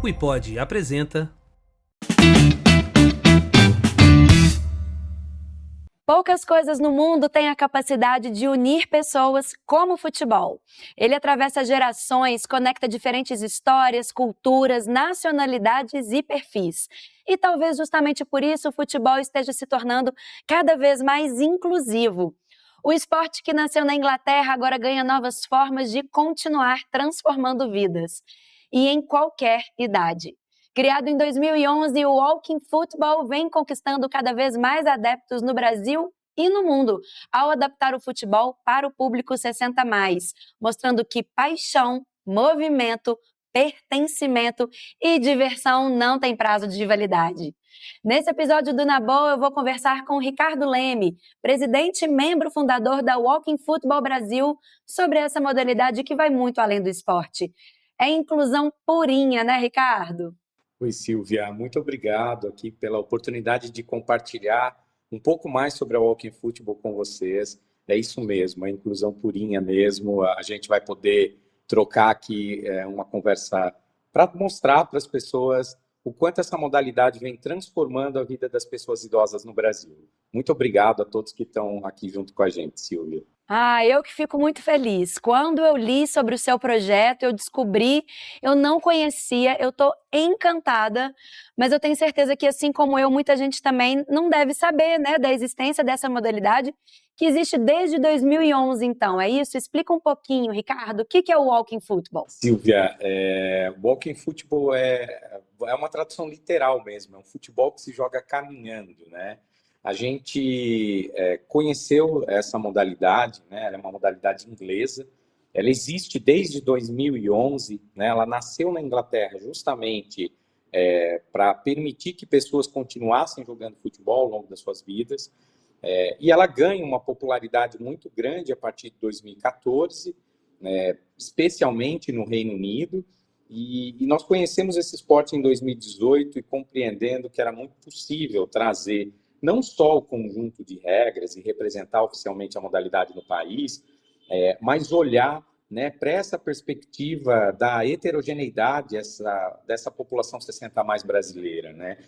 O iPod apresenta... Poucas coisas no mundo têm a capacidade de unir pessoas como o futebol. Ele atravessa gerações, conecta diferentes histórias, culturas, nacionalidades e perfis. E talvez justamente por isso o futebol esteja se tornando cada vez mais inclusivo. O esporte que nasceu na Inglaterra agora ganha novas formas de continuar transformando vidas. E em qualquer idade. Criado em 2011, o Walking Football vem conquistando cada vez mais adeptos no Brasil e no mundo, ao adaptar o futebol para o público 60+, mostrando que paixão, movimento, pertencimento e diversão não tem prazo de validade. Nesse episódio do Na Boa, eu vou conversar com o Ricardo Leme, presidente e membro fundador da Walking Football Brasil, sobre essa modalidade que vai muito além do esporte. É inclusão purinha, né, Ricardo? Oi, Silvia, muito obrigado aqui pela oportunidade de compartilhar um pouco mais sobre a Walking Football com vocês. É isso mesmo, a inclusão purinha mesmo. A gente vai poder trocar aqui uma conversa para mostrar para as pessoas o quanto essa modalidade vem transformando a vida das pessoas idosas no Brasil. Muito obrigado a todos que estão aqui junto com a gente, Silvia. Eu que fico muito feliz. Quando eu li sobre o seu projeto, eu descobri, eu não conhecia, eu estou encantada, mas eu tenho certeza que, assim como eu, muita gente também não deve saber, né, da existência dessa modalidade, que existe desde 2011, então, é isso? Explica um pouquinho, Ricardo, o que é o Walking Football? Silvia, Walking Football é uma tradução literal mesmo, é um futebol que se joga caminhando, né? A gente conheceu essa modalidade, né? Ela é uma modalidade inglesa, ela existe desde 2011, né? Ela nasceu na Inglaterra justamente para permitir que pessoas continuassem jogando futebol ao longo das suas vidas, e ela ganha uma popularidade muito grande a partir de 2014, especialmente no Reino Unido, e nós conhecemos esse esporte em 2018 e compreendendo que era muito possível trazer não só o conjunto de regras e representar oficialmente a modalidade no país, mas olhar, né, para essa perspectiva da heterogeneidade dessa população 60+ brasileira, né?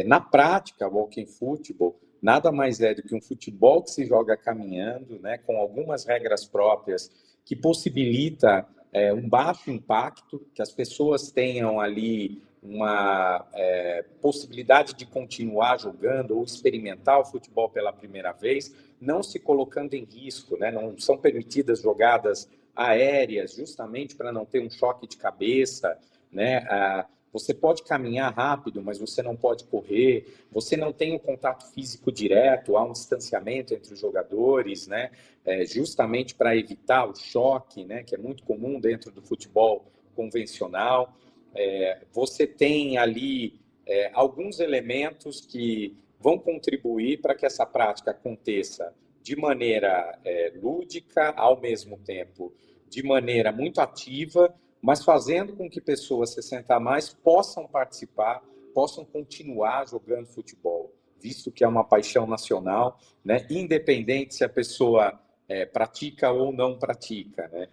Na prática, o Walking Football nada mais é do que um futebol que se joga caminhando, né, com algumas regras próprias que possibilita um baixo impacto, que as pessoas tenham ali uma possibilidade de continuar jogando ou experimentar o futebol pela primeira vez, não se colocando em risco, né? Não são permitidas jogadas aéreas, justamente para não ter um choque de cabeça, né? Você pode caminhar rápido, mas você não pode correr, você não tem um contato físico direto, há um distanciamento entre os jogadores, né? Justamente para evitar o choque, né? Que é muito comum dentro do futebol convencional. Você tem ali alguns elementos que vão contribuir para que essa prática aconteça de maneira lúdica, ao mesmo tempo de maneira muito ativa, mas fazendo com que pessoas 60+ possam participar, possam continuar jogando futebol, visto que é uma paixão nacional, né? Independente se a pessoa pratica ou não pratica, né?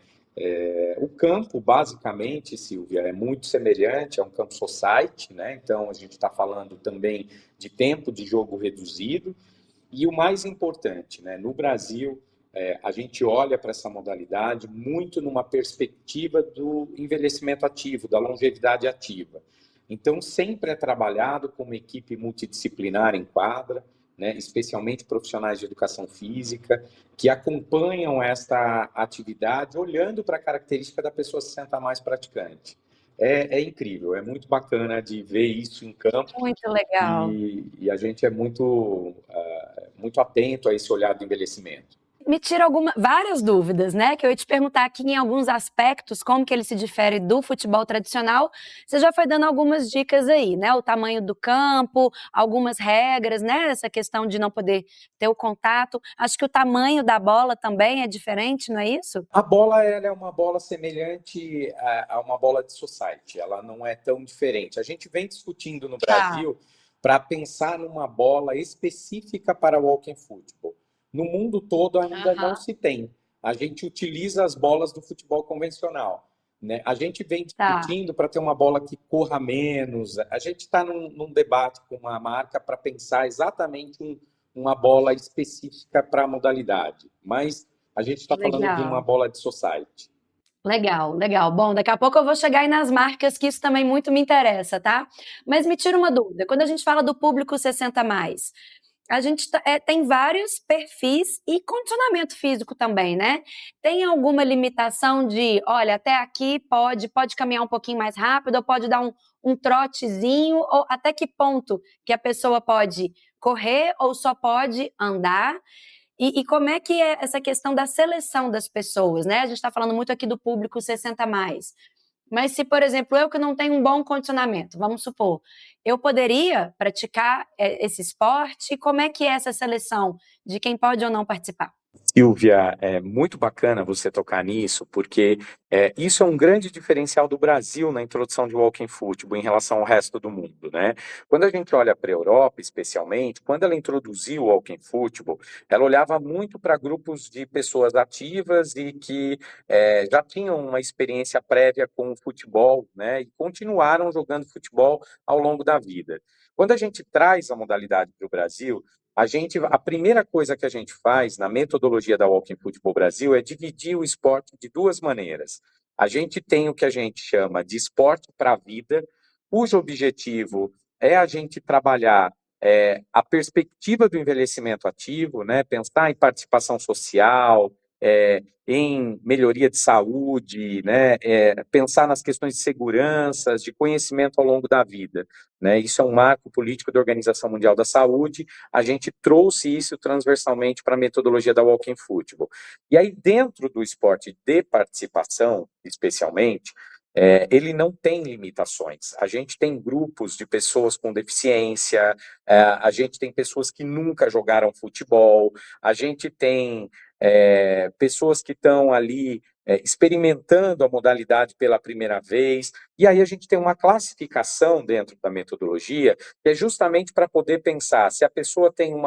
O campo, basicamente, Silvia, é muito semelhante a um campo society, né? Então, a gente está falando também de tempo de jogo reduzido. E o mais importante, né? No Brasil, a gente olha para essa modalidade muito numa perspectiva do envelhecimento ativo, da longevidade ativa. Então, sempre é trabalhado com uma equipe multidisciplinar em quadra, né, especialmente profissionais de educação física, que acompanham esta atividade olhando para a característica da pessoa 60+ praticante. É incrível, é muito bacana de ver isso em campo. Muito legal. E a gente é muito atento a esse olhar do envelhecimento. Me tira várias dúvidas, né? Que eu ia te perguntar aqui em alguns aspectos, como que ele se difere do futebol tradicional. Você já foi dando algumas dicas aí, né? O tamanho do campo, algumas regras, né? Essa questão de não poder ter o contato. Acho que o tamanho da bola também é diferente, não é isso? A bola ela é uma bola semelhante a uma bola de society, ela não é tão diferente. A gente vem discutindo no Brasil para pensar numa bola específica para walking football. No mundo todo ainda não se tem. A gente utiliza as bolas do futebol convencional. né? A gente vem Tá. discutindo para ter uma bola que corra menos. A gente está num debate com uma marca para pensar exatamente uma bola específica para a modalidade, mas a gente está falando de uma Legal. bola de society. Legal, legal. Bom, daqui a pouco eu vou chegar aí nas marcas, que isso também muito me interessa, tá? Mas me tira uma dúvida, quando a gente fala do público 60 mais, a gente tem vários perfis e condicionamento físico também, né? Tem alguma limitação de, olha, até aqui pode caminhar um pouquinho mais rápido, ou pode dar um trotezinho, ou até que ponto que a pessoa pode correr ou só pode andar? E como é que é essa questão da seleção das pessoas, né? A gente está falando muito aqui do público 60 mais. Mas se, por exemplo, eu que não tenho um bom condicionamento, vamos supor, eu poderia praticar esse esporte? Como é que é essa seleção de quem pode ou não participar? Silvia, é muito bacana você tocar nisso, porque isso é um grande diferencial do Brasil na introdução de walking football em relação ao resto do mundo, né? Quando a gente olha para a Europa, especialmente, quando ela introduziu o walking football, ela olhava muito para grupos de pessoas ativas e que já tinham uma experiência prévia com o futebol, né? E continuaram jogando futebol ao longo da vida. Quando a gente traz a modalidade para o Brasil, a primeira coisa que a gente faz na metodologia da Walking Football Brasil é dividir o esporte de duas maneiras. A gente tem o que a gente chama de esporte para a vida, cujo objetivo é a gente trabalhar a perspectiva do envelhecimento ativo, né? Pensar em participação social, em melhoria de saúde, né? Pensar nas questões de segurança, de conhecimento ao longo da vida, né? Isso é um marco político da Organização Mundial da Saúde. A gente trouxe isso transversalmente para a metodologia da Walking Football. E aí, dentro do esporte de participação, especialmente, ele não tem limitações. A gente tem grupos de pessoas com deficiência, a gente tem pessoas que nunca jogaram futebol, a gente tem pessoas que estão ali experimentando a modalidade pela primeira vez, e aí a gente tem uma classificação dentro da metodologia, que é justamente para poder pensar se a pessoa tem um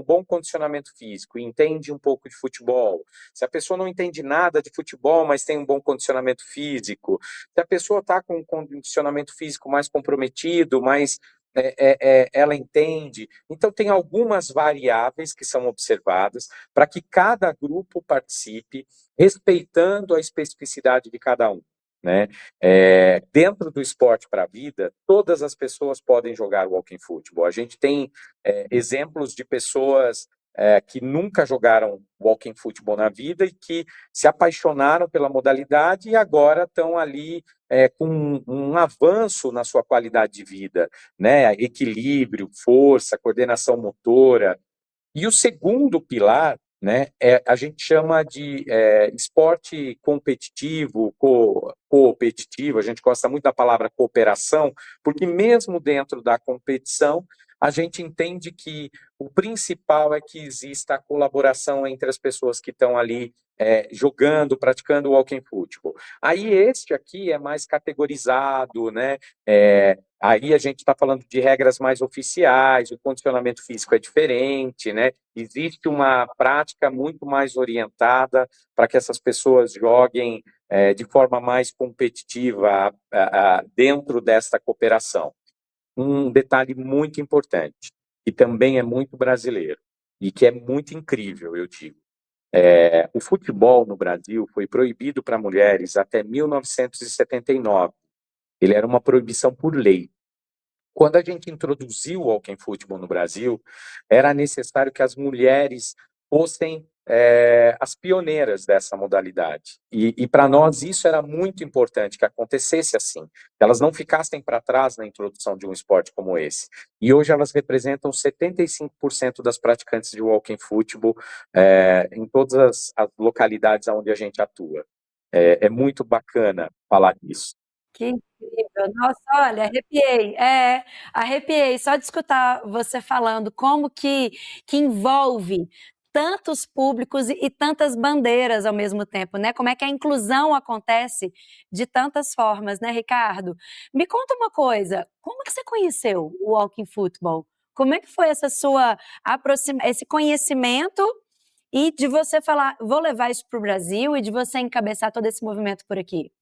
bom condicionamento físico e entende um pouco de futebol, se a pessoa não entende nada de futebol, mas tem um bom condicionamento físico, se a pessoa está com um condicionamento físico mais comprometido, mais ela entende. Então, tem algumas variáveis que são observadas para que cada grupo participe, respeitando a especificidade de cada um, né? Dentro do esporte para a vida, todas as pessoas podem jogar walking football. A gente tem exemplos de pessoas que nunca jogaram walking football na vida e que se apaixonaram pela modalidade e agora estão ali com um avanço na sua qualidade de vida, né? Equilíbrio, força, coordenação motora. E o segundo pilar, né, a gente chama de esporte competitivo, coopetitivo, a gente gosta muito da palavra cooperação, porque mesmo dentro da competição, a gente entende que o principal é que exista a colaboração entre as pessoas que estão ali jogando, praticando o walking football. Aí este aqui é mais categorizado, né? Aí a gente está falando de regras mais oficiais, o condicionamento físico é diferente, né? Existe uma prática muito mais orientada para que essas pessoas joguem de forma mais competitiva dentro desta cooperação. Um detalhe muito importante, que também é muito brasileiro, e que é muito incrível, eu digo. O futebol no Brasil foi proibido para mulheres até 1979. Ele era uma proibição por lei. Quando a gente introduziu o walking football no Brasil, era necessário que as mulheres fossem as pioneiras dessa modalidade. E para nós isso era muito importante, que acontecesse assim, que elas não ficassem para trás na introdução de um esporte como esse. E hoje elas representam 75% das praticantes de walking football em todas as localidades onde a gente atua. É muito bacana falar disso. Que incrível. Nossa, olha, arrepiei. Arrepiei só de escutar você falando como que envolve tantos públicos e tantas bandeiras ao mesmo tempo, né? Como é que a inclusão acontece de tantas formas, né, Ricardo? Me conta uma coisa, como que você conheceu o Walking Football? Como é que foi essa sua esse conhecimento e de você falar, vou levar isso para o Brasil e de você encabeçar todo esse movimento por aqui?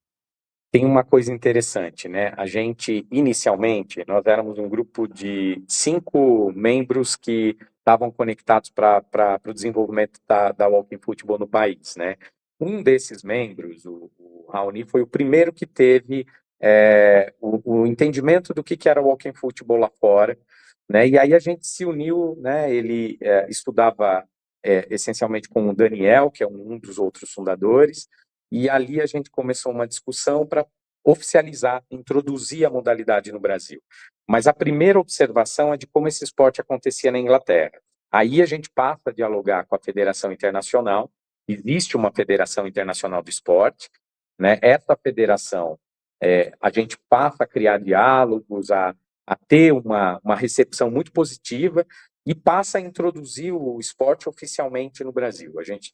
Tem uma coisa interessante, né? A gente, inicialmente, nós éramos um grupo de 5 membros que estavam conectados para o desenvolvimento da Walking Football no país, né? Um desses membros, o Raoni, foi o primeiro que teve o entendimento do que era o Walking Football lá fora, né? E aí a gente se uniu, né? Ele estudava essencialmente com o Daniel, que é um dos outros fundadores, e ali a gente começou uma discussão para oficializar, introduzir a modalidade no Brasil. Mas a primeira observação é de como esse esporte acontecia na Inglaterra. Aí a gente passa a dialogar com a Federação Internacional. Existe uma Federação Internacional do Esporte, né? Essa federação, a gente passa a criar diálogos, a ter uma recepção muito positiva e passa a introduzir o esporte oficialmente no Brasil. A gente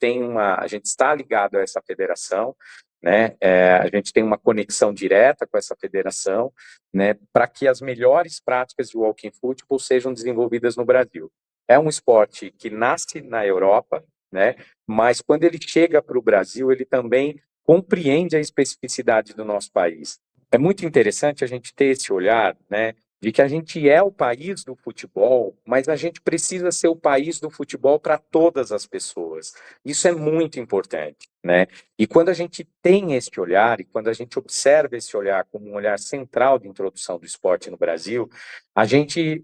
está ligado a essa federação, né? A gente tem uma conexão direta com essa federação, né? Para que as melhores práticas de walking football sejam desenvolvidas no Brasil. É um esporte que nasce na Europa, né? Mas quando ele chega para o Brasil, ele também compreende a especificidade do nosso país. É muito interessante a gente ter esse olhar, né? De que a gente é o país do futebol, mas a gente precisa ser o país do futebol para todas as pessoas. Isso é muito importante, né? E quando a gente tem esse olhar, e quando a gente observa esse olhar como um olhar central de introdução do esporte no Brasil, a gente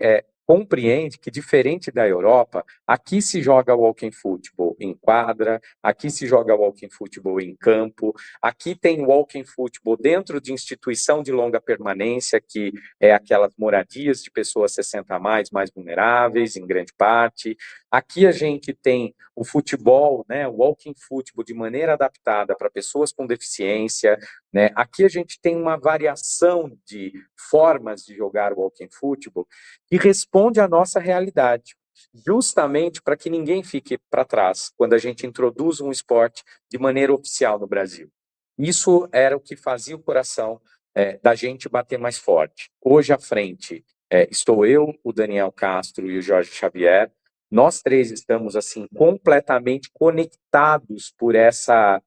compreende que, diferente da Europa, aqui se joga walking football em quadra, aqui se joga walking football em campo, aqui tem walking football dentro de instituição de longa permanência, que é aquelas moradias de pessoas 60 a mais vulneráveis, em grande parte. Aqui a gente tem o futebol, né, o walking football de maneira adaptada para pessoas com deficiência, né? Aqui a gente tem uma variação de formas de jogar o walking football que responde à nossa realidade, justamente para que ninguém fique para trás quando a gente introduz um esporte de maneira oficial no Brasil. Isso era o que fazia o coração da gente bater mais forte. Hoje à frente estou eu, o Daniel Castro e o Jorge Xavier. Nós três estamos assim completamente conectados por essa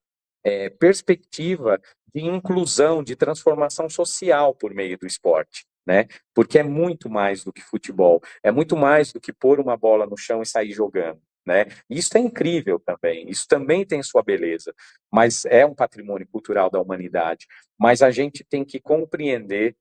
perspectiva de inclusão, de transformação social por meio do esporte, né? Porque é muito mais do que futebol, é muito mais do que pôr uma bola no chão e sair jogando, né? Isso é incrível também, isso também tem sua beleza, mas é um patrimônio cultural da humanidade. Mas a gente tem que compreender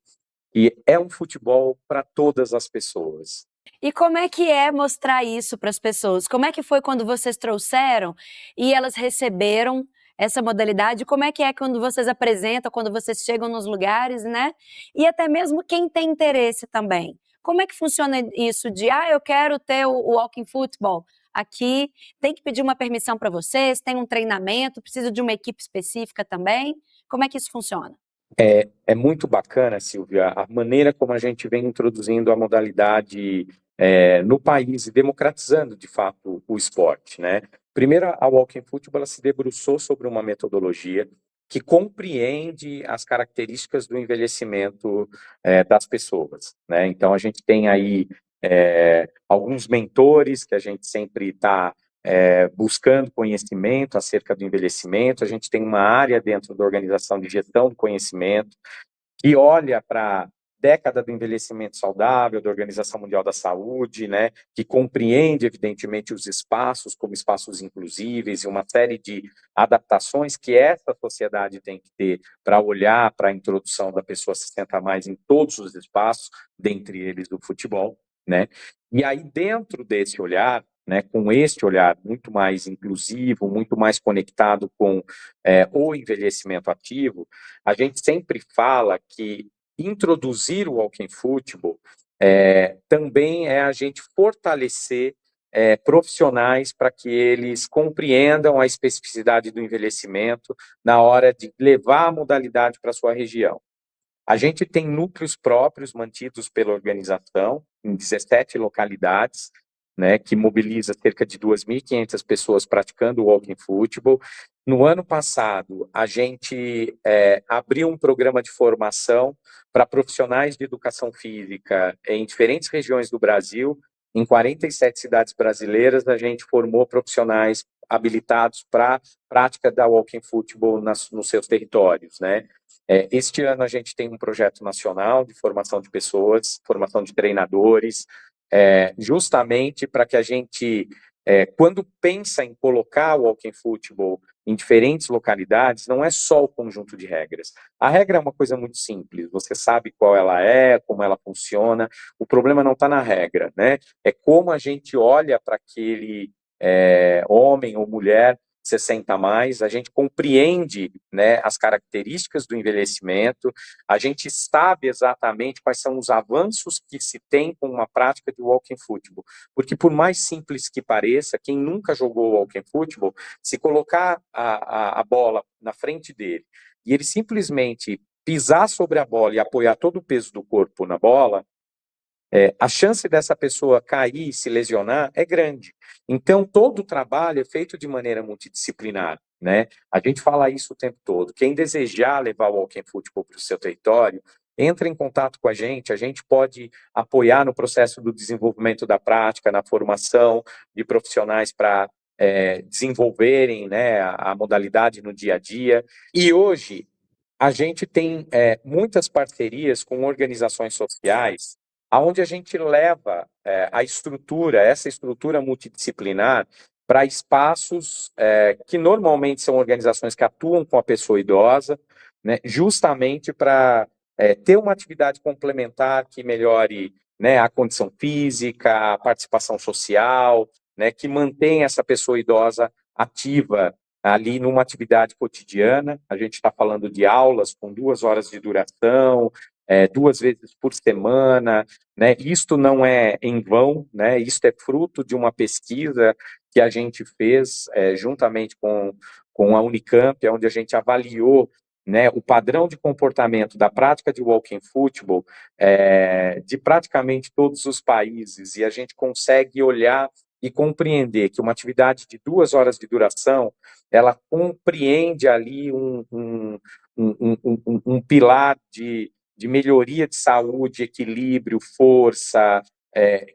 que é um futebol para todas as pessoas. E como é que é mostrar isso para as pessoas? Como é que foi quando vocês trouxeram e elas receberam essa modalidade? Como é que quando vocês apresentam, quando vocês chegam nos lugares, né? E até mesmo quem tem interesse também. Como é que funciona isso de, eu quero ter o walking football aqui, tem que pedir uma permissão para vocês, tem um treinamento, precisa de uma equipe específica também? Como é que isso funciona? É muito bacana, Silvia, a maneira como a gente vem introduzindo a modalidade no país e democratizando, de fato, o esporte, né? Primeiro, a Walking Football ela se debruçou sobre uma metodologia que compreende as características do envelhecimento das pessoas, né? Então, a gente tem aí alguns mentores que a gente sempre está buscando conhecimento acerca do envelhecimento. A gente tem uma área dentro da organização de gestão do conhecimento que olha para a década do envelhecimento saudável, da Organização Mundial da Saúde, né, que compreende, evidentemente, os espaços como espaços inclusíveis e uma série de adaptações que essa sociedade tem que ter para olhar para a introdução da pessoa 60 a mais em todos os espaços, dentre eles do futebol, né? E aí, dentro desse olhar, né, com este olhar muito mais inclusivo, muito mais conectado com o envelhecimento ativo, a gente sempre fala que introduzir o walking football também é a gente fortalecer profissionais para que eles compreendam a especificidade do envelhecimento na hora de levar a modalidade para a sua região. A gente tem núcleos próprios mantidos pela organização em 17 localidades, né, que mobiliza cerca de 2.500 pessoas praticando o walking football. No ano passado, a gente abriu um programa de formação para profissionais de educação física em diferentes regiões do Brasil. Em 47 cidades brasileiras, a gente formou profissionais habilitados para prática da walking football nos seus territórios, né? Este ano a gente tem um projeto nacional de formação de pessoas, formação de treinadores, justamente para que a gente, quando pensa em colocar o walking football em diferentes localidades, não é só o conjunto de regras. A regra é uma coisa muito simples, você sabe qual ela é, como ela funciona, o problema não está na regra, né? É como a gente olha para aquele homem ou mulher 60 a mais, a gente compreende, né, as características do envelhecimento, a gente sabe exatamente quais são os avanços que se tem com uma prática de walking football, porque por mais simples que pareça, quem nunca jogou walking football, se colocar a bola na frente dele e ele simplesmente pisar sobre a bola e apoiar todo o peso do corpo na bola, a chance dessa pessoa cair e se lesionar é grande. Então, todo o trabalho é feito de maneira multidisciplinar, né? A gente fala isso o tempo todo. Quem desejar levar o walking football para o seu território, entre em contato com a gente pode apoiar no processo do desenvolvimento da prática, na formação de profissionais para desenvolverem, né, a modalidade no dia a dia. E hoje, a gente tem muitas parcerias com organizações sociais, aonde a gente leva essa estrutura multidisciplinar para espaços que normalmente são organizações que atuam com a pessoa idosa, né, justamente para ter uma atividade complementar que melhore, né, a condição física, a participação social, né, que mantenha essa pessoa idosa ativa ali numa atividade cotidiana. A gente está falando de aulas com 2 horas de duração, 2 vezes por semana, né? Isto não é em vão, né? Isto é fruto de uma pesquisa que a gente fez juntamente com a Unicamp, onde a gente avaliou, né, o padrão de comportamento da prática de walking football de praticamente todos os países, e a gente consegue olhar e compreender que uma atividade de 2 horas de duração, ela compreende ali um pilar de melhoria de saúde, equilíbrio, força,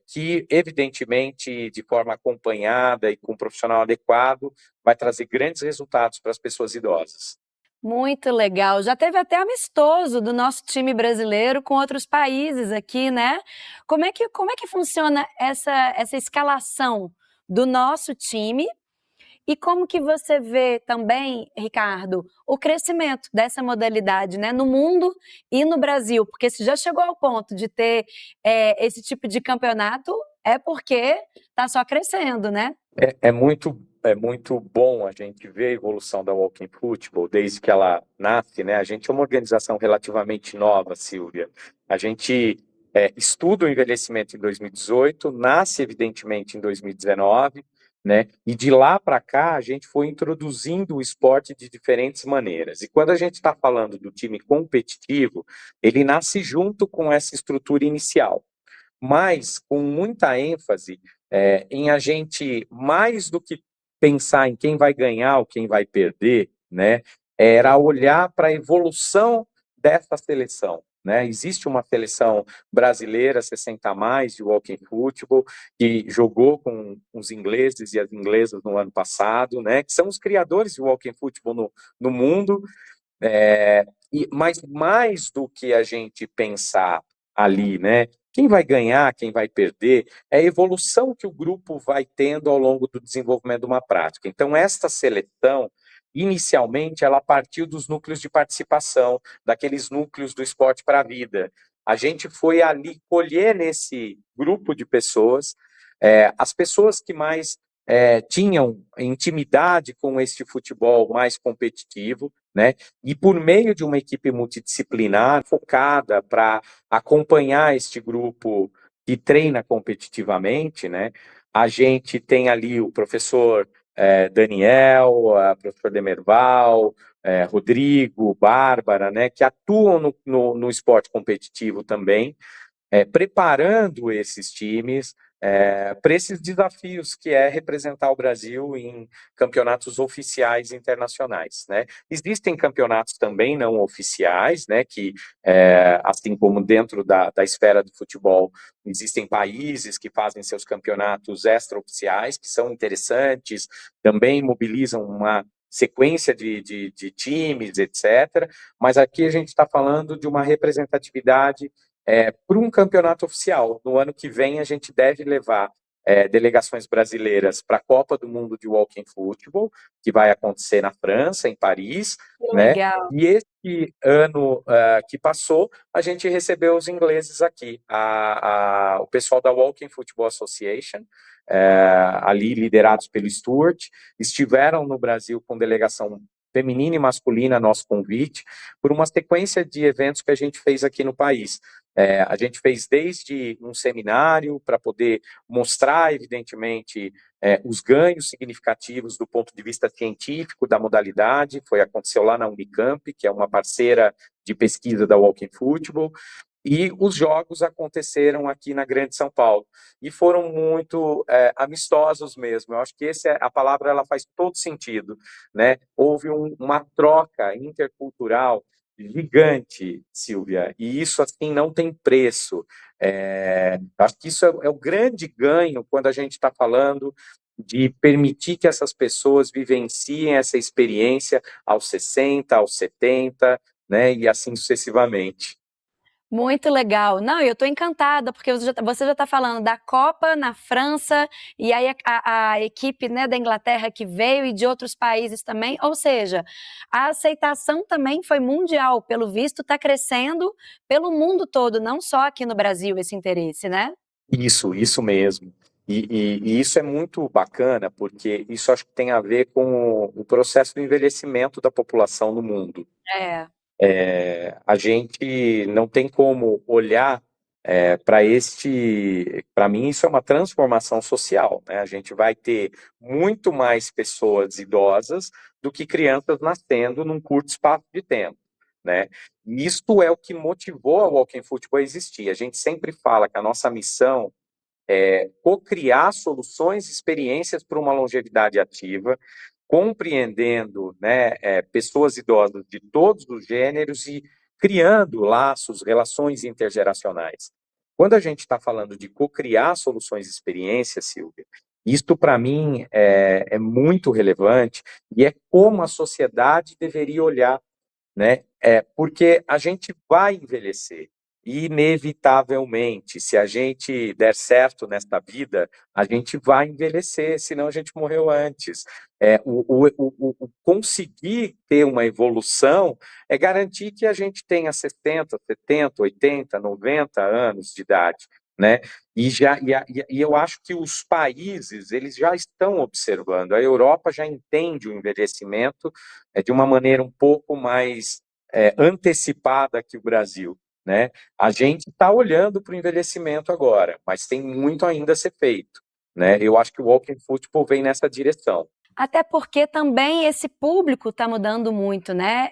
que, evidentemente, de forma acompanhada e com um profissional adequado, vai trazer grandes resultados para as pessoas idosas. Muito legal. Já teve até amistoso do nosso time brasileiro com outros países aqui, né? Como é que funciona essa escalação do nosso time? E como que você vê também, Ricardo, o crescimento dessa modalidade, né, no mundo e no Brasil? Porque se já chegou ao ponto de ter esse tipo de campeonato, é porque está só crescendo, né? É muito bom a gente ver a evolução da Walking Football desde que ela nasce, né? A gente é uma organização relativamente nova, Silvia. A gente estuda o envelhecimento em 2018, nasce evidentemente em 2019, né? E de lá para cá a gente foi introduzindo o esporte de diferentes maneiras. E quando a gente está falando do time competitivo, ele nasce junto com essa estrutura inicial, mas com muita ênfase em a gente, mais do que pensar em quem vai ganhar ou quem vai perder, né, era olhar para a evolução dessa seleção. Né? Existe uma seleção brasileira, 60 a mais, de walking football, que jogou com os ingleses e as inglesas no ano passado, né, que são os criadores de walking football no mundo. Mas mais do que a gente pensar ali, né? Quem vai ganhar, quem vai perder, é a evolução que o grupo vai tendo ao longo do desenvolvimento de uma prática. Então, esta seleção, inicialmente, ela partiu dos núcleos de participação, daqueles núcleos do esporte para a vida. A gente foi ali colher nesse grupo de pessoas, as pessoas que mais tinham intimidade com este futebol mais competitivo, né? E por meio de uma equipe multidisciplinar focada para acompanhar este grupo que treina competitivamente, né? A gente tem ali o professor Daniel, o professor Demerval, Rodrigo, Bárbara, né? Que atuam no esporte competitivo também, preparando esses times para esses desafios que é representar o Brasil em campeonatos oficiais internacionais, né? Existem campeonatos também não oficiais, né? Que, assim como dentro da esfera do futebol, existem países que fazem seus campeonatos extra-oficiais, que são interessantes, também mobilizam uma sequência de times, etc. Mas aqui a gente está falando de uma representatividade para um campeonato oficial. No ano que vem, a gente deve levar delegações brasileiras para a Copa do Mundo de Walking Football, que vai acontecer na França, em Paris, Que né? legal. E esse ano que passou, a gente recebeu os ingleses aqui, o pessoal da Walking Football Association, ali liderados pelo Stuart, estiveram no Brasil com delegação feminina e masculina, nosso convite, por uma sequência de eventos que a gente fez aqui no país. A gente fez desde um seminário para poder mostrar, evidentemente, os ganhos significativos do ponto de vista científico da modalidade, aconteceu lá na Unicamp, que é uma parceira de pesquisa da Walking Football, e os jogos aconteceram aqui na Grande São Paulo, e foram muito amistosos mesmo. Eu acho que a palavra ela faz todo sentido, né? Houve uma troca intercultural gigante, Silvia, e isso assim não tem preço. Acho que isso é o grande ganho quando a gente está falando de permitir que essas pessoas vivenciem essa experiência aos 60, aos 70, né, e assim sucessivamente. Muito legal. Não, eu estou encantada, porque você já está falando da Copa na França, e aí a equipe, né, da Inglaterra que veio e de outros países também, ou seja, a aceitação também foi mundial, pelo visto está crescendo pelo mundo todo, não só aqui no Brasil esse interesse, né? Isso mesmo. E isso é muito bacana, porque isso acho que tem a ver com o processo do envelhecimento da população no mundo. É. A gente não tem como olhar para mim isso é uma transformação social, né? A gente vai ter muito mais pessoas idosas do que crianças nascendo num curto espaço de tempo, né? E isso é o que motivou a Walking Football a existir. A gente sempre fala que a nossa missão é co-criar soluções e experiências para uma longevidade ativa, compreendendo, né, pessoas idosas de todos os gêneros e criando laços, relações intergeracionais. Quando a gente está falando de co-criar soluções e experiências, Silvia, isto para mim é muito relevante e é como a sociedade deveria olhar, né? Porque a gente vai envelhecer. Inevitavelmente, se a gente der certo nesta vida, a gente vai envelhecer, senão a gente morreu antes. O conseguir ter uma evolução é garantir que a gente tenha 60, 70, 80, 90 anos de idade, né? E eu acho que os países eles já estão observando. A Europa já entende o envelhecimento de uma maneira um pouco mais antecipada que o Brasil, né? A gente está olhando para o envelhecimento agora, mas tem muito ainda a ser feito, né? Eu acho que o Walking Football vem nessa direção. Até porque também esse público está mudando muito, né?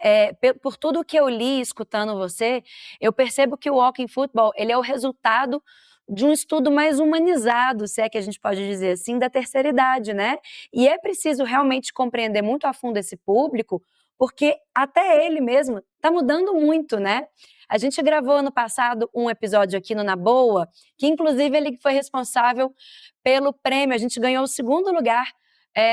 Por tudo que eu li escutando você, eu percebo que o Walking Football ele é o resultado de um estudo mais humanizado, se é que a gente pode dizer assim, da terceira idade, né? E é preciso realmente compreender muito a fundo esse público, porque até ele mesmo está mudando muito, né? A gente gravou ano passado um episódio aqui no Na Boa, que inclusive ele foi responsável pelo prêmio, a gente ganhou o segundo lugar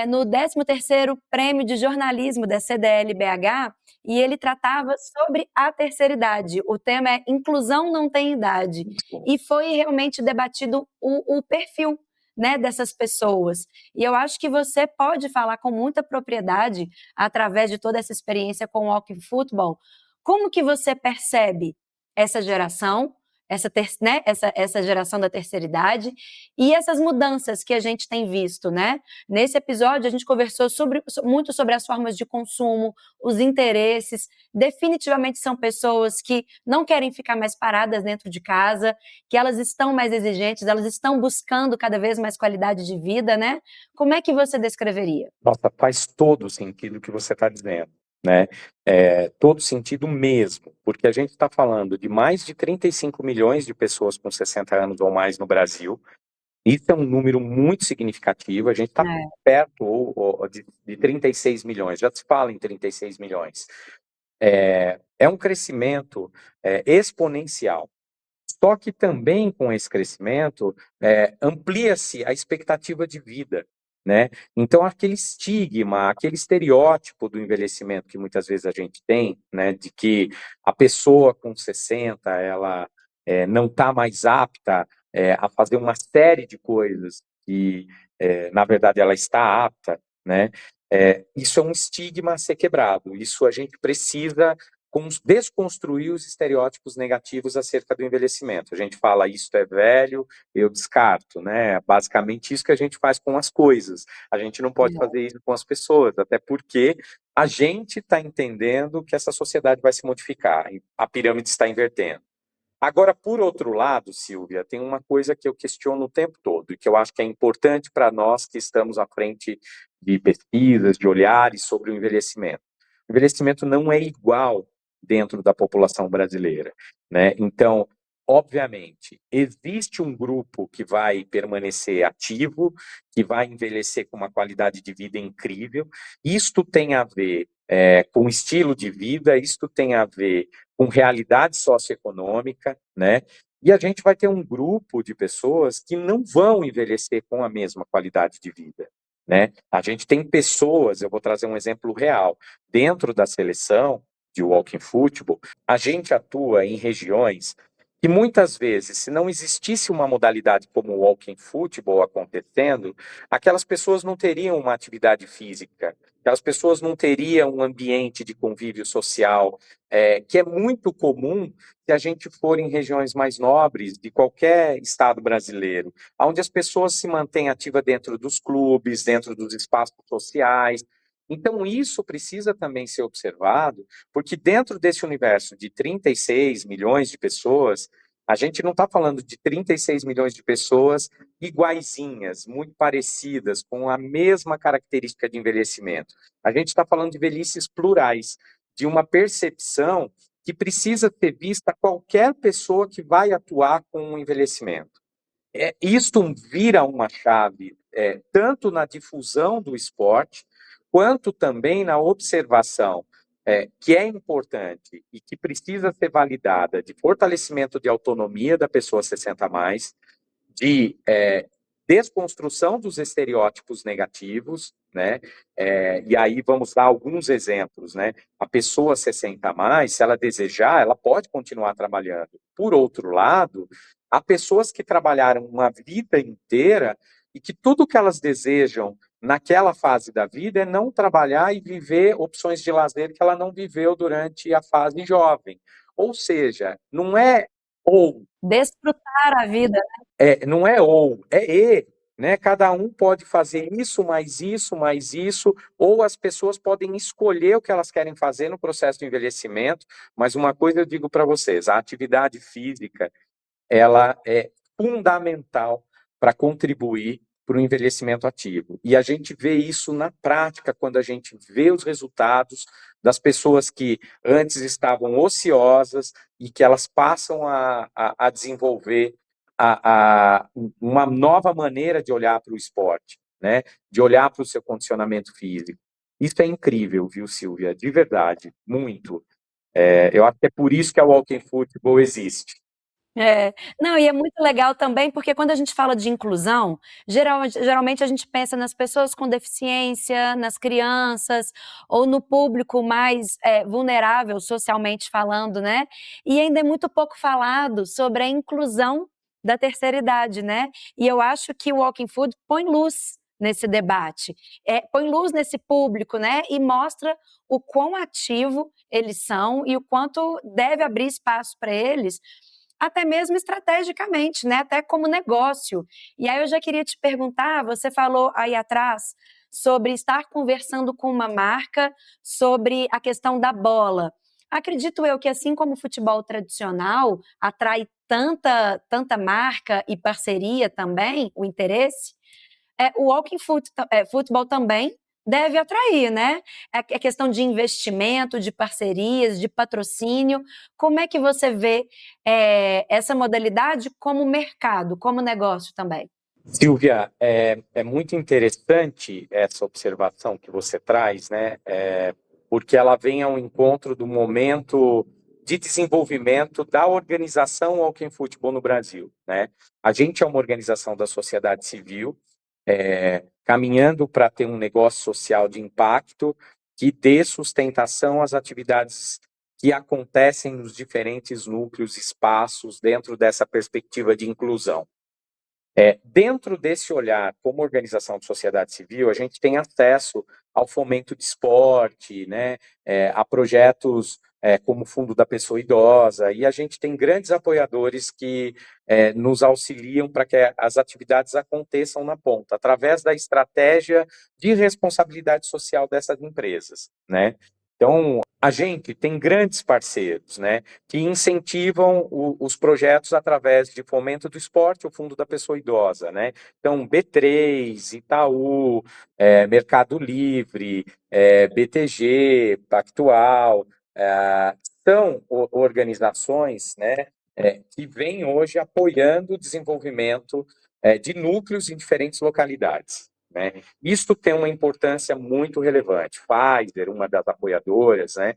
no 13º Prêmio de Jornalismo da CDL-BH, e ele tratava sobre a terceira idade. O tema é Inclusão Não Tem Idade. E foi realmente debatido o perfil, né, dessas pessoas. E eu acho que você pode falar com muita propriedade, através de toda essa experiência com o Walking Football, como que você percebe essa geração, essa geração da terceira idade e essas mudanças que a gente tem visto, né? Nesse episódio a gente conversou muito sobre as formas de consumo, os interesses. Definitivamente são pessoas que não querem ficar mais paradas dentro de casa, que elas estão mais exigentes, elas estão buscando cada vez mais qualidade de vida, né? Como é que você descreveria? Nossa, faz todo sentido o que você está dizendo, né? Todo sentido mesmo, porque a gente está falando de mais de 35 milhões de pessoas com 60 anos ou mais no Brasil, Isso é um número muito significativo, a gente está É, perto de 36 milhões, já se fala em 36 milhões. É um crescimento exponencial. Só que também com esse crescimento amplia-se a expectativa de vida, né? Então aquele estigma, aquele estereótipo do envelhecimento que muitas vezes a gente tem, né, de que a pessoa com 60 ela não está mais apta a fazer uma série de coisas que na verdade ela está apta, né? Isso é um estigma a ser quebrado. Isso a gente precisa desconstruir os estereótipos negativos acerca do envelhecimento. A gente fala, isso é velho, eu descarto, né? Basicamente isso que a gente faz com as coisas. A gente não pode é. fazer isso com as pessoas, até porque a gente está entendendo que essa sociedade vai se modificar, a pirâmide está invertendo. Agora, por outro lado, Silvia, tem uma coisa que eu questiono o tempo todo e que eu acho que é importante para nós que estamos à frente de pesquisas, de olhares sobre o envelhecimento. O envelhecimento não é igual dentro da população brasileira, né? Então, obviamente, existe um grupo que vai permanecer ativo, que vai envelhecer com uma qualidade de vida incrível. Isto tem a ver com estilo de vida, isto tem a ver com realidade socioeconômica, né? E a gente vai ter um grupo de pessoas que não vão envelhecer com a mesma qualidade de vida, né? A gente tem pessoas, eu vou trazer um exemplo real, dentro da seleção de walking football, a gente atua em regiões que muitas vezes, se não existisse uma modalidade como o walking football acontecendo, aquelas pessoas não teriam uma atividade física, aquelas pessoas não teriam um ambiente de convívio social, que é muito comum se a gente for em regiões mais nobres de qualquer estado brasileiro, onde as pessoas se mantêm ativas dentro dos clubes, dentro dos espaços sociais. Então, isso precisa também ser observado, porque dentro desse universo de 36 milhões de pessoas, a gente não está falando de 36 milhões de pessoas iguaizinhas, muito parecidas, com a mesma característica de envelhecimento. A gente está falando de velhices plurais, de uma percepção que precisa ser vista qualquer pessoa que vai atuar com o envelhecimento. Isto vira uma chave tanto na difusão do esporte, quanto também na observação, que é importante e que precisa ser validada de fortalecimento de autonomia da pessoa 60 a mais, de desconstrução dos estereótipos negativos, né? E aí vamos dar alguns exemplos, né? A pessoa 60 a mais, se ela desejar, ela pode continuar trabalhando. Por outro lado, há pessoas que trabalharam uma vida inteira e que tudo que elas desejam naquela fase da vida é não trabalhar e viver opções de lazer que ela não viveu durante a fase jovem. Ou seja, não é ou Desfrutar a vida. não é ou, é e, né? Cada um pode fazer isso, mais isso, ou as pessoas podem escolher o que elas querem fazer no processo de envelhecimento, mas uma coisa eu digo para vocês, a atividade física, ela é fundamental para contribuir para o envelhecimento ativo. E a gente vê isso na prática, quando a gente vê os resultados das pessoas que antes estavam ociosas e que elas passam a desenvolver uma nova maneira de olhar para o esporte, né? De olhar para o seu condicionamento físico. Isso é incrível, viu, Silvia? De verdade, muito. Eu acho que é por isso que a Walking Football existe. É. Não, e é muito legal também, porque quando a gente fala de inclusão, geralmente a gente pensa nas pessoas com deficiência, nas crianças, ou no público mais vulnerável, socialmente falando, né? E ainda é muito pouco falado sobre a inclusão da terceira idade, né? E eu acho que o Walking Food põe luz nesse debate, põe luz nesse público, né? E mostra o quão ativo eles são e o quanto deve abrir espaço para eles, até mesmo estrategicamente, né? Até como negócio. E aí eu já queria te perguntar, você falou aí atrás sobre estar conversando com uma marca sobre a questão da bola. Acredito eu que, assim como o futebol tradicional atrai tanta marca e parceria também, o interesse, o futebol também deve atrair, né? É questão de investimento, de parcerias, de patrocínio. Como é que você vê essa modalidade como mercado, como negócio também? Silvia, é muito interessante essa observação que você traz, né? Porque ela vem ao encontro do momento de desenvolvimento da organização Walking Football no Brasil, né? A gente é uma organização da sociedade civil, caminhando para ter um negócio social de impacto que dê sustentação às atividades que acontecem nos diferentes núcleos, espaços, dentro dessa perspectiva de inclusão. Dentro desse olhar, como organização de sociedade civil, a gente tem acesso ao fomento de esporte, né, a projetos como o Fundo da Pessoa Idosa, e a gente tem grandes apoiadores que nos auxiliam para que as atividades aconteçam na ponta, através da estratégia de responsabilidade social dessas empresas, né? Então, a gente tem grandes parceiros, né, que incentivam os projetos através de fomento do esporte, o Fundo da Pessoa Idosa, né? Então, B3, Itaú, Mercado Livre, BTG, Pactual, são organizações, né, que vêm hoje apoiando o desenvolvimento de núcleos em diferentes localidades, né? Isto tem uma importância muito relevante. Pfizer, uma das apoiadoras, né?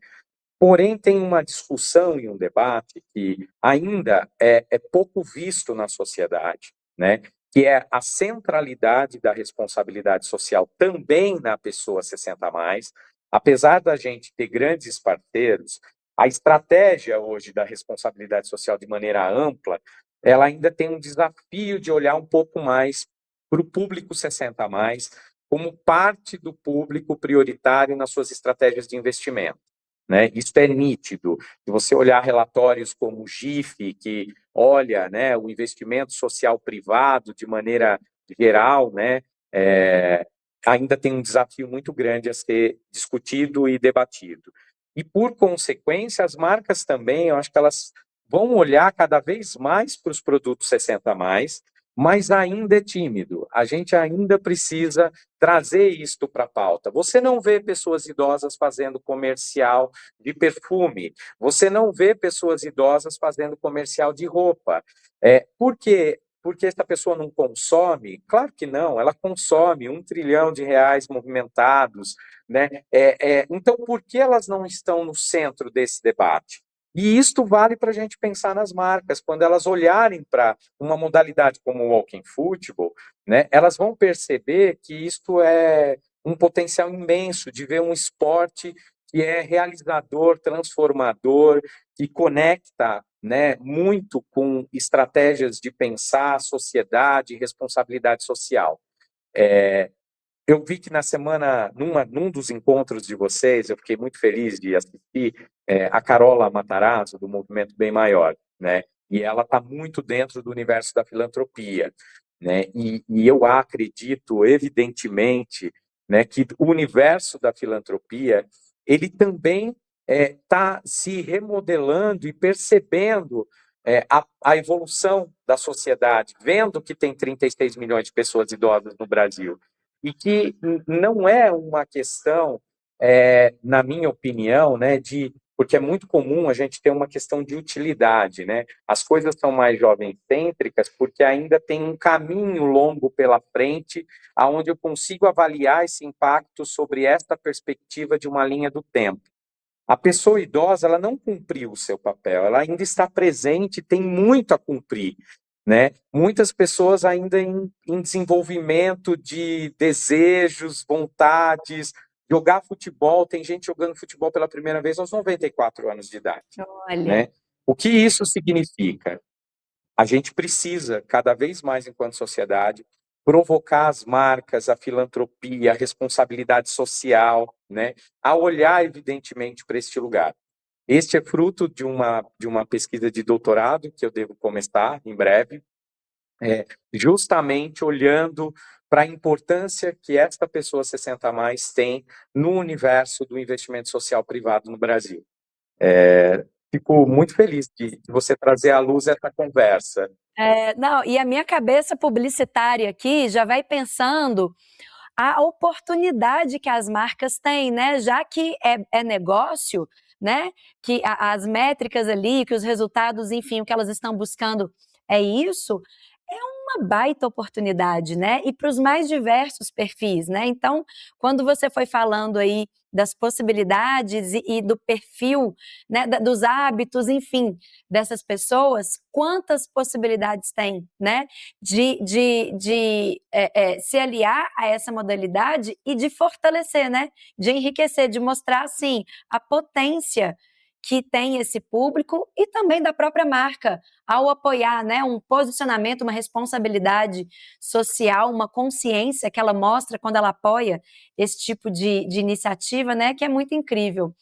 Porém, tem uma discussão e um debate que ainda é pouco visto na sociedade, né? Que é a centralidade da responsabilidade social também na pessoa 60 a mais. Apesar da gente ter grandes parceiros, a estratégia hoje da responsabilidade social de maneira ampla, ela ainda tem um desafio de olhar um pouco mais para o público 60 a mais, como parte do público prioritário nas suas estratégias de investimento, né? Isso é nítido. Se você olhar relatórios como o GIF, que olha, né, o investimento social privado de maneira geral, né, ainda tem um desafio muito grande a ser discutido e debatido. E, por consequência, as marcas também, eu acho que elas vão olhar cada vez mais para os produtos 60 a mais, mas ainda é tímido. A gente ainda precisa trazer isto para a pauta. Você não vê pessoas idosas fazendo comercial de perfume, você não vê pessoas idosas fazendo comercial de roupa. Por quê? Porque essa pessoa não consome? Claro que não, ela consome R$ 1 trilhão movimentados, né? Então, por que elas não estão no centro desse debate? E isto vale para a gente pensar nas marcas, quando elas olharem para uma modalidade como o Walking Football, né, elas vão perceber que isto é um potencial imenso de ver um esporte que é realizador, transformador, que conecta, né, muito com estratégias de pensar a sociedade e responsabilidade social. Eu vi que na semana, num dos encontros de vocês, eu fiquei muito feliz de assistir a Carola Matarazzo, do Movimento Bem Maior, né? E ela está muito dentro do universo da filantropia, né? E eu acredito, evidentemente, né, que o universo da filantropia, ele também está se remodelando e percebendo a evolução da sociedade, vendo que tem 36 milhões de pessoas idosas no Brasil, e que não é uma questão, na minha opinião, né, porque é muito comum a gente ter uma questão de utilidade, né? As coisas são mais jovem-cêntricas porque ainda tem um caminho longo pela frente, aonde eu consigo avaliar esse impacto sobre esta perspectiva de uma linha do tempo. A pessoa idosa, ela não cumpriu o seu papel, ela ainda está presente, tem muito a cumprir, né? Muitas pessoas ainda em desenvolvimento de desejos, vontades, jogar futebol, tem gente jogando futebol pela primeira vez aos 94 anos de idade, Olha, né? O que isso significa? A gente precisa, cada vez mais enquanto sociedade, provocar as marcas, a filantropia, a responsabilidade social, né, a olhar, evidentemente, para este lugar. Este é fruto de uma pesquisa de doutorado que eu devo começar em breve, justamente olhando para a importância que esta pessoa 60 a mais tem no universo do investimento social privado no Brasil. Fico muito feliz de você trazer à luz essa conversa. não, e a minha cabeça publicitária aqui já vai pensando a oportunidade que as marcas têm, né? Já que é negócio, né? Que as métricas ali, que os resultados, enfim, o que elas estão buscando é isso, uma baita oportunidade, né? E para os mais diversos perfis, né? Então, quando você foi falando aí das possibilidades e do perfil, né, dos hábitos, enfim, dessas pessoas, quantas possibilidades tem, né, de se aliar a essa modalidade e de fortalecer, né, de enriquecer, de mostrar, assim, a potência que tem esse público e também da própria marca, ao apoiar, né, um posicionamento, uma responsabilidade social, uma consciência que ela mostra quando ela apoia esse tipo de iniciativa, né, que é muito incrível.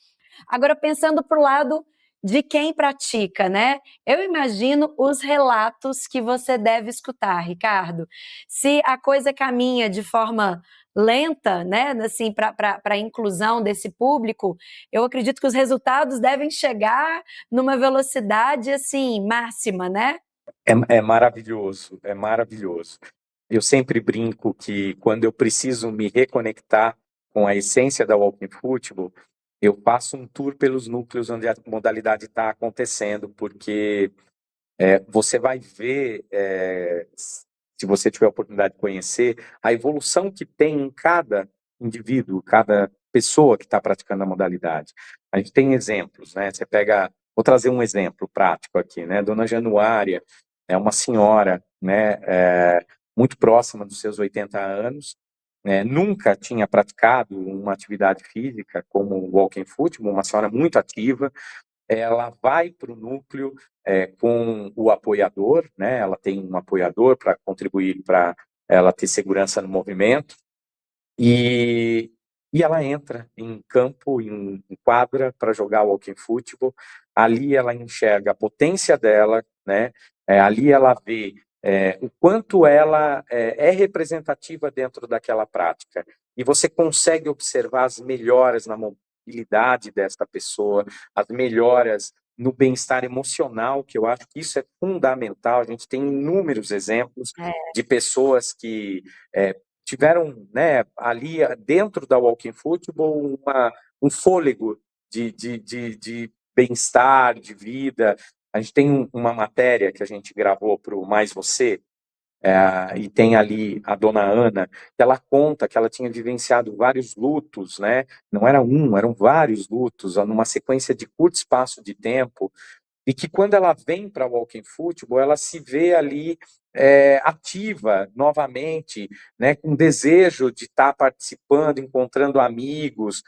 Agora, pensando para o lado de quem pratica, né? Eu imagino os relatos que você deve escutar, Ricardo. Se a coisa caminha de forma lenta, né, assim, para a inclusão desse público, eu acredito que os resultados devem chegar numa velocidade, assim, máxima, né? É maravilhoso, é maravilhoso. Eu sempre brinco que quando eu preciso me reconectar com a essência da Walking Football, eu faço um tour pelos núcleos onde a modalidade está acontecendo, porque você vai ver, se você tiver a oportunidade de conhecer, a evolução que tem em cada indivíduo, cada pessoa que está praticando a modalidade. A gente tem exemplos, né? Você pega, vou trazer um exemplo prático aqui, né? Dona Januária é uma senhora, né? Muito próxima dos seus 80 anos, nunca tinha praticado uma atividade física como o walking football, uma senhora muito ativa. Ela vai para o núcleo com o apoiador, né? Ela tem um apoiador para contribuir para ela ter segurança no movimento e, e ela entra em campo, em quadra para jogar walking football. Ali ela enxerga a potência dela, né? Ali ela vê o quanto ela é representativa dentro daquela prática. E você consegue observar as melhoras na mobilidade dessa pessoa, as melhoras no bem-estar emocional, que eu acho que isso é fundamental. A gente tem inúmeros exemplos de pessoas que tiveram, né, ali dentro da Walking Football um fôlego de bem-estar, de vida. A gente tem uma matéria que a gente gravou para o Mais Você, e tem ali a dona Ana, que ela conta que ela tinha vivenciado vários lutos, né? Não era um, eram vários lutos, numa sequência de curto espaço de tempo, e que quando ela vem para o Walking Football, ela se vê ali ativa novamente, né, com desejo de estar participando, encontrando amigos.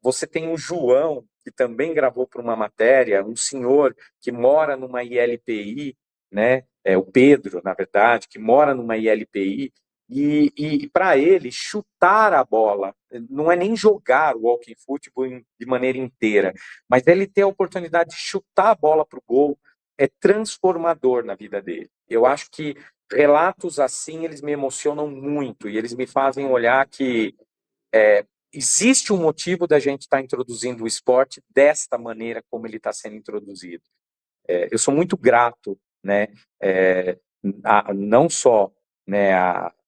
Você tem o João, que também gravou para uma matéria, um senhor que mora numa ILPI, né, o Pedro, na verdade, que mora numa ILPI, e para ele, chutar a bola, não é nem jogar o walking football de maneira inteira, mas ele ter a oportunidade de chutar a bola para o gol é transformador na vida dele. Eu acho que relatos assim, eles me emocionam muito e eles me fazem olhar que existe um motivo da gente estar introduzindo o esporte desta maneira como ele está sendo introduzido. Eu sou muito grato, né, não só, né,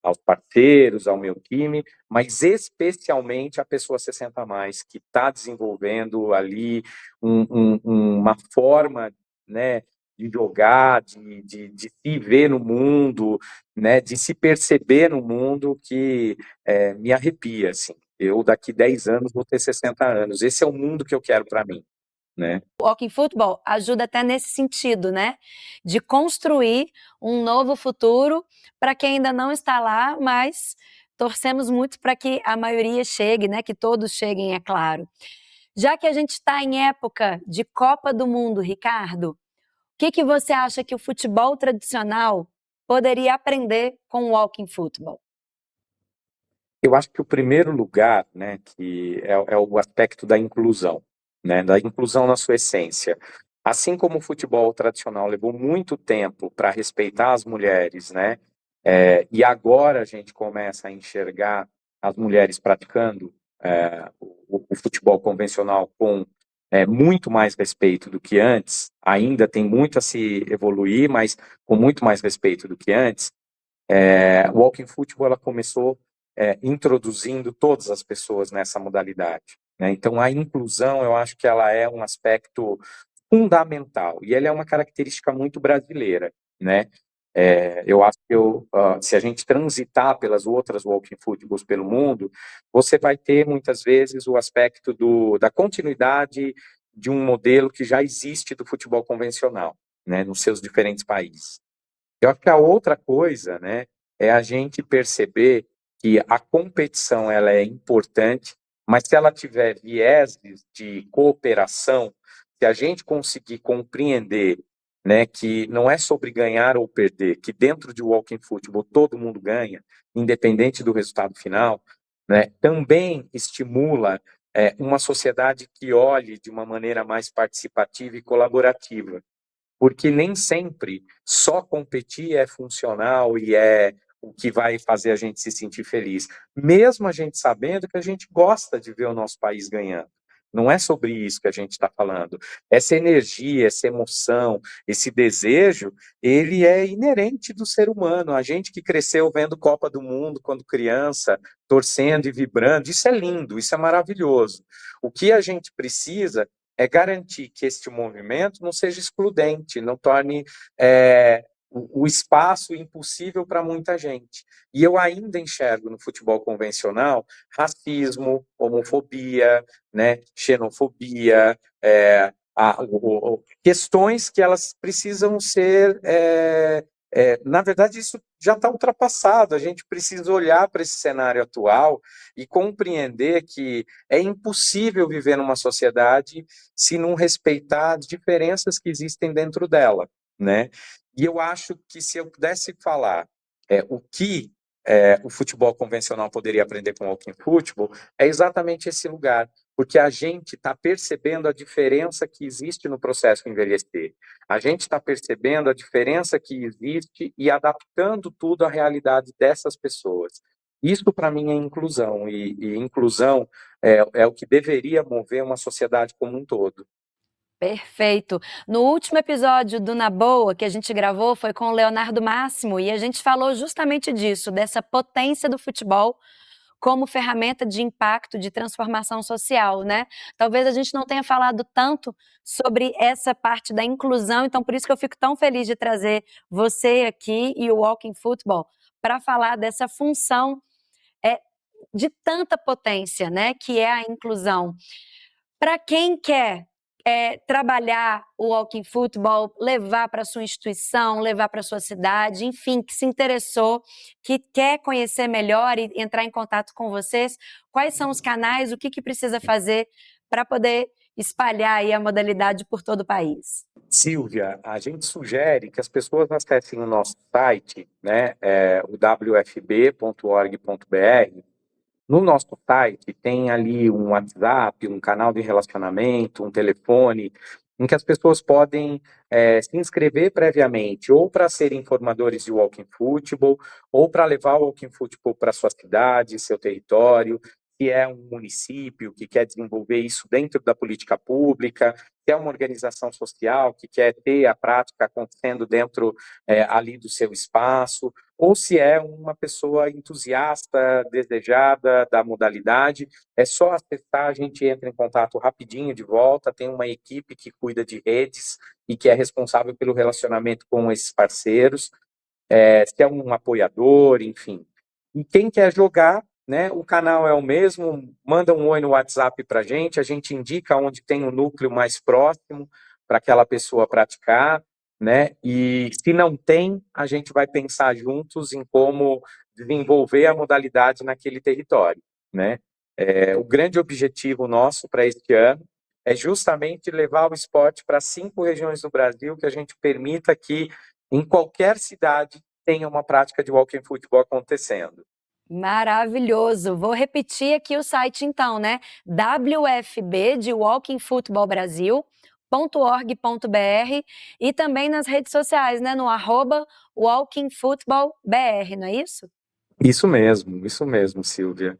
aos parceiros, ao meu time, mas especialmente a pessoa 60 a mais, que está desenvolvendo ali uma forma, né, de jogar, de se ver no mundo, né, de se perceber no mundo que me arrepia, assim. Eu, daqui 10 anos, vou ter 60 anos. Esse é o mundo que eu quero para mim, né? O Walking Football ajuda até nesse sentido, né? De construir um novo futuro para quem ainda não está lá, mas torcemos muito para que a maioria chegue, né? Que todos cheguem, é claro. Já que a gente está em época de Copa do Mundo, Ricardo, o que você acha que o futebol tradicional poderia aprender com o Walking Football? Eu acho que o primeiro lugar, né, que é o aspecto da inclusão, né, da inclusão na sua essência. Assim como o futebol tradicional levou muito tempo para respeitar as mulheres, né, e agora a gente começa a enxergar as mulheres praticando o futebol convencional com muito mais respeito do que antes, ainda tem muito a se evoluir, mas com muito mais respeito do que antes. O Walking Football ela começou introduzindo todas as pessoas nessa modalidade, né? Então, a inclusão, eu acho que ela é um aspecto fundamental, e ela é uma característica muito brasileira, né? Eu acho que se a gente transitar pelas outras walking footballs pelo mundo, você vai ter muitas vezes o aspecto da continuidade de um modelo que já existe do futebol convencional, né, nos seus diferentes países. Eu acho que a outra coisa, né, é a gente perceber que a competição ela é importante, mas se ela tiver vieses de cooperação, se a gente conseguir compreender, né, que não é sobre ganhar ou perder, que dentro de walking football todo mundo ganha, independente do resultado final, né, também estimula uma sociedade que olhe de uma maneira mais participativa e colaborativa, porque nem sempre só competir é funcional e é o que vai fazer a gente se sentir feliz, mesmo a gente sabendo que a gente gosta de ver o nosso país ganhando. Não é sobre isso que a gente está falando. Essa energia, essa emoção, esse desejo, ele é inerente do ser humano. A gente que cresceu vendo Copa do Mundo quando criança, torcendo e vibrando, isso é lindo, isso é maravilhoso. O que a gente precisa é garantir que este movimento não seja excludente, não torne o espaço impossível para muita gente. E eu ainda enxergo no futebol convencional racismo, homofobia, né, xenofobia, questões que elas precisam ser. Na verdade, isso já está ultrapassado. A gente precisa olhar para esse cenário atual e compreender que é impossível viver numa sociedade se não respeitar as diferenças que existem dentro dela, né? E eu acho que se eu pudesse falar o que o futebol convencional poderia aprender com o walking football, é exatamente esse lugar, porque a gente está percebendo a diferença que existe no processo de envelhecer. A gente está percebendo a diferença que existe e adaptando tudo à realidade dessas pessoas. Isso, para mim, é inclusão, e inclusão é o que deveria mover uma sociedade como um todo. Perfeito. No último episódio do Na Boa, que a gente gravou, foi com o Leonardo Máximo, e a gente falou justamente disso, dessa potência do futebol como ferramenta de impacto, de transformação social, né? Talvez a gente não tenha falado tanto sobre essa parte da inclusão, então por isso que eu fico tão feliz de trazer você aqui e o Walking Football para falar dessa função é, de tanta potência, né? Que é a inclusão. Para quem quer trabalhar o Walking Football, levar para sua instituição, levar para sua cidade, enfim, que se interessou, que quer conhecer melhor e entrar em contato com vocês, quais são os canais, o que precisa fazer para poder espalhar aí a modalidade por todo o país? Silvia, a gente sugere que as pessoas acessem o nosso site, né, o wfb.org.br. No nosso site tem ali um WhatsApp, um canal de relacionamento, um telefone, em que as pessoas podem se inscrever previamente, ou para serem formadores de walking football, ou para levar o walking football para sua cidade, seu território, se é um município que quer desenvolver isso dentro da política pública, se é uma organização social que quer ter a prática acontecendo dentro ali do seu espaço, ou se é uma pessoa entusiasta, desejada da modalidade, é só acessar, a gente entra em contato rapidinho de volta, tem uma equipe que cuida de redes e que é responsável pelo relacionamento com esses parceiros, se é um apoiador, enfim. E quem quer jogar, né, o canal é o mesmo, manda um oi no WhatsApp para a gente indica onde tem o núcleo mais próximo para aquela pessoa praticar, né? E se não tem, a gente vai pensar juntos em como desenvolver a modalidade naquele território, né? O grande objetivo nosso para este ano é justamente levar o esporte para 5 regiões do Brasil, que a gente permita que em qualquer cidade tenha uma prática de walking football acontecendo. Maravilhoso. Vou repetir aqui o site então, né? WFB de Walking Football Brasil. .org.br e também nas redes sociais, né? No @WalkingFootballBR, não é isso? Isso mesmo, Silvia.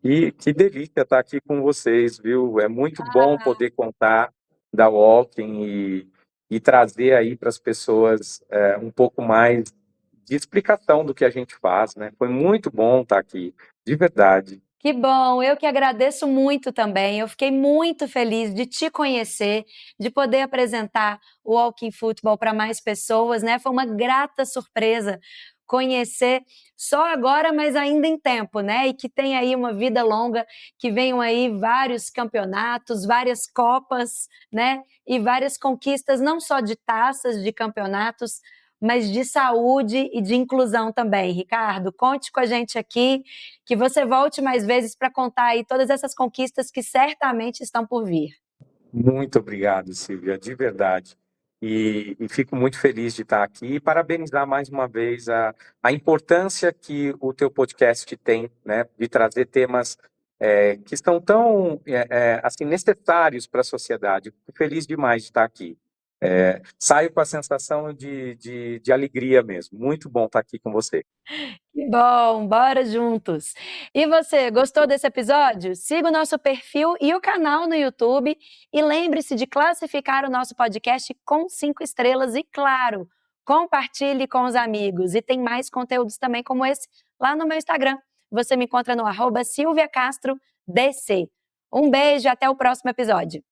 E que delícia estar aqui com vocês, viu? É muito bom poder contar da Walking e trazer aí para as pessoas um pouco mais de explicação do que a gente faz, né? Foi muito bom estar aqui, de verdade. Que bom, eu que agradeço muito também. Eu fiquei muito feliz de te conhecer, de poder apresentar o Walking Football para mais pessoas, né? Foi uma grata surpresa conhecer só agora, mas ainda em tempo, né? E que tem aí uma vida longa, que venham aí vários campeonatos, várias copas, né? E várias conquistas, não só de taças, de campeonatos, mas de saúde e de inclusão também. Ricardo, conte com a gente aqui, que você volte mais vezes para contar aí todas essas conquistas que certamente estão por vir. Muito obrigado, Silvia, de verdade. E fico muito feliz de estar aqui e parabenizar mais uma vez a importância que o teu podcast tem, né, de trazer temas que estão tão assim, necessários para a sociedade. Fico feliz demais de estar aqui. Saio com a sensação de alegria mesmo. Muito bom estar aqui com você. Que bom, bora juntos! E você, gostou desse episódio? Siga o nosso perfil e o canal no YouTube e lembre-se de classificar o nosso podcast com 5 estrelas e, claro, compartilhe com os amigos. E tem mais conteúdos também como esse lá no meu Instagram. Você me encontra no @SilviaCastroDC. Um beijo e até o próximo episódio.